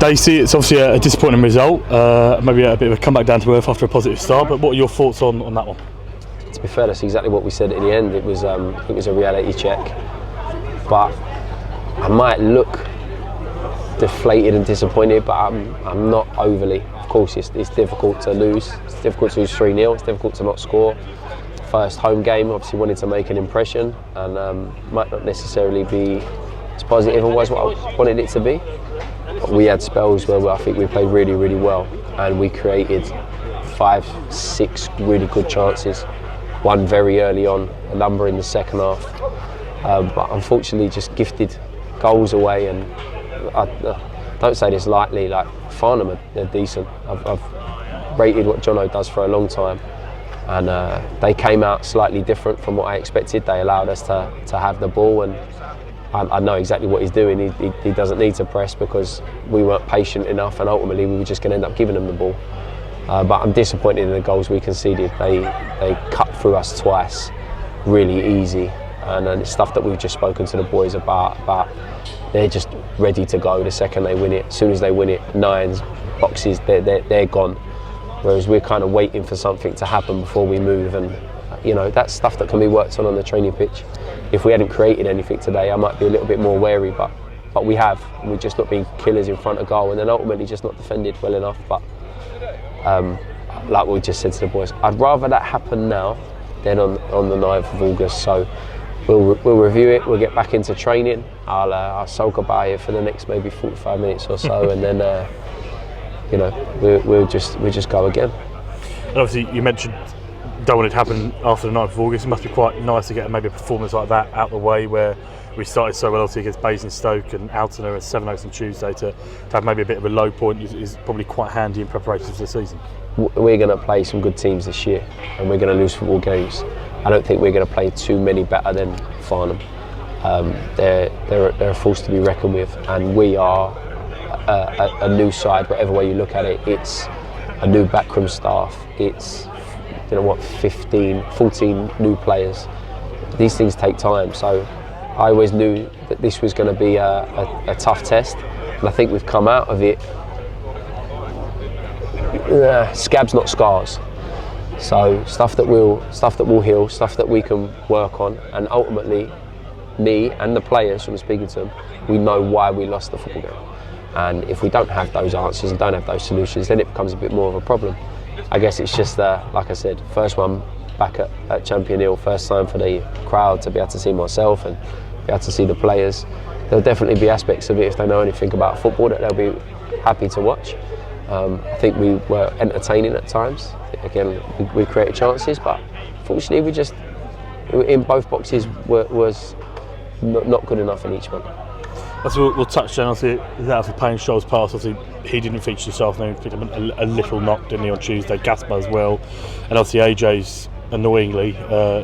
Dacey, it's obviously a disappointing result, maybe a bit of a comeback down to earth after a positive start, but what are your thoughts on that one? To be fair, that's exactly what we said at the end. It was a reality check, but I might look deflated and disappointed, but I'm not overly. Of course, it's difficult to lose. It's difficult to lose 3-0. It's difficult to not score. First home game, obviously wanted to make an impression, and might not necessarily be as positive as what I wanted it to be. But we had spells where I think we played really, really well, and we created 5-6 really good chances. One very early on, a number in the second half, but unfortunately just gifted goals away. And I don't say this lightly, like Farnham are decent. I've rated what Jono does for a long time, and they came out slightly different from what I expected. They allowed us to have the ball, and I know exactly what he's doing. He doesn't need to press because we weren't patient enough, and ultimately we were just going to end up giving them the ball. But I'm disappointed in the goals we conceded. They cut through us twice, really easy, and it's stuff that we've just spoken to the boys about. They're just ready to go the second they win it. As soon as they win it, nines, boxes, they're gone. Whereas we're kind of waiting for something to happen before we move, and that's stuff that can be worked on the training pitch. If we hadn't created anything today, I might be a little bit more wary, but we have. We've just not been killers in front of goal, and then ultimately just not defended well enough. But like we just said to the boys, I'd rather that happen now than on the 9th of August. So we'll review it. We'll get back into training. I'll sulk about it for the next maybe 45 minutes or so, and then we'll just go again. And obviously, you mentioned don't want it to happen after the 9th of August. It must be quite nice to get maybe a performance like that out the way, where we started so well against Basingstoke and Altona and Sevenoaks on Tuesday. To have maybe a bit of a low point is probably quite handy in preparation for the season. We're going to play some good teams this year, and we're going to lose football games. I don't think we're going to play too many better than Farnham. They're a force to be reckoned with, and we are a new side. Whatever way you look at it, it's a new backroom staff. It's 14 new players. These things take time, so I always knew that this was going to be a tough test, and I think we've come out of it scabs, not scars. So stuff that will heal, stuff that we can work on, and ultimately, me and the players, from speaking to them, we know why we lost the football game. And if we don't have those answers and don't have those solutions, then it becomes a bit more of a problem. I guess it's just, like I said, first one back at Champion Hill, first time for the crowd to be able to see myself and be able to see the players. There'll definitely be aspects of it, if they know anything about football, that they'll be happy to watch. I think we were entertaining at times. Again, we created chances, but fortunately we just, in both boxes, was not good enough in each one. We'll touch on that after playing Scholl's pass. Obviously, he didn't feature this afternoon. Picked up a little knock, didn't he, on Tuesday? Gaspar as well, and obviously AJ's annoyingly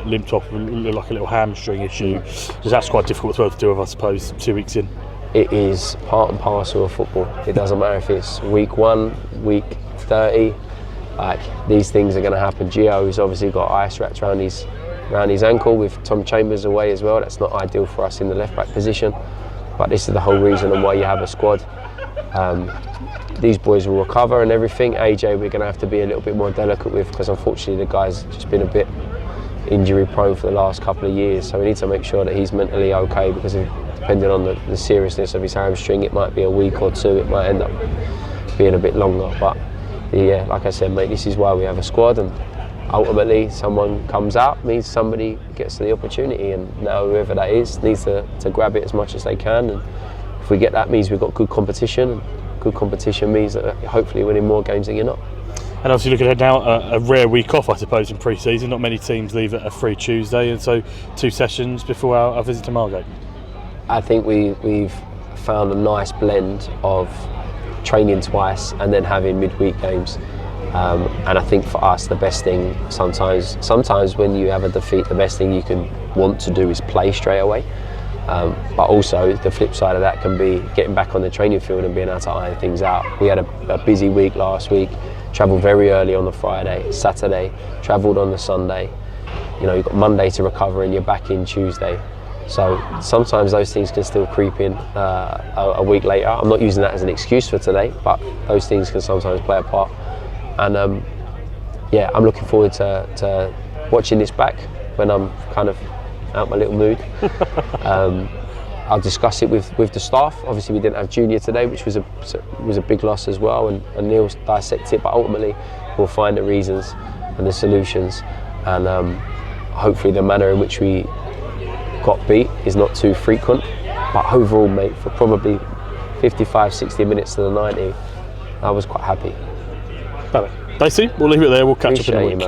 limped off with like a little hamstring issue. So that's quite difficult as well to do with, I suppose, 2 weeks in. It is part and parcel of football. It doesn't matter if it's week 1, week 30. Like, these things are going to happen. Gio's obviously got ice wrapped around his ankle with Tom Chambers away as well. That's not ideal for us in the left back position. But this is the whole reason and why you have a squad. These boys will recover and everything. AJ, we're going to have to be a little bit more delicate with, because unfortunately the guy's just been a bit injury prone for the last couple of years. So we need to make sure that he's mentally okay, because depending on the seriousness of his hamstring, it might be a week or two. It might end up being a bit longer. But yeah, like I said, mate, this is why we have a squad, and ultimately someone comes out means somebody gets the opportunity, and now whoever that is needs to grab it as much as they can. And if we get that, means we've got good competition, and good competition means that hopefully winning more games than you're not. And obviously looking ahead now, a rare week off, I suppose, in pre-season. Not many teams leave a free Tuesday, and so 2 sessions before our visit to Margate. I think we've found a nice blend of training twice and then having midweek games. And I think for us, the best thing sometimes when you have a defeat, the best thing you can want to do is play straight away. But also the flip side of that can be getting back on the training field and being able to iron things out. We had a busy week last week, travelled very early on the Friday, Saturday, travelled on the Sunday. You've got Monday to recover and you're back in Tuesday. So sometimes those things can still creep in a week later. I'm not using that as an excuse for today, but those things can sometimes play a part. And yeah, I'm looking forward to watching this back when I'm kind of out my little mood. I'll discuss it with the staff. Obviously, we didn't have Junior today, which was a big loss as well, and Neil's dissected it. But ultimately, we'll find the reasons and the solutions, and hopefully, the manner in which we got beat is not too frequent. But overall, mate, for probably 55, 60 minutes to the 90, I was quite happy. Dacey, we'll leave it there. We'll catch up in a week. Man.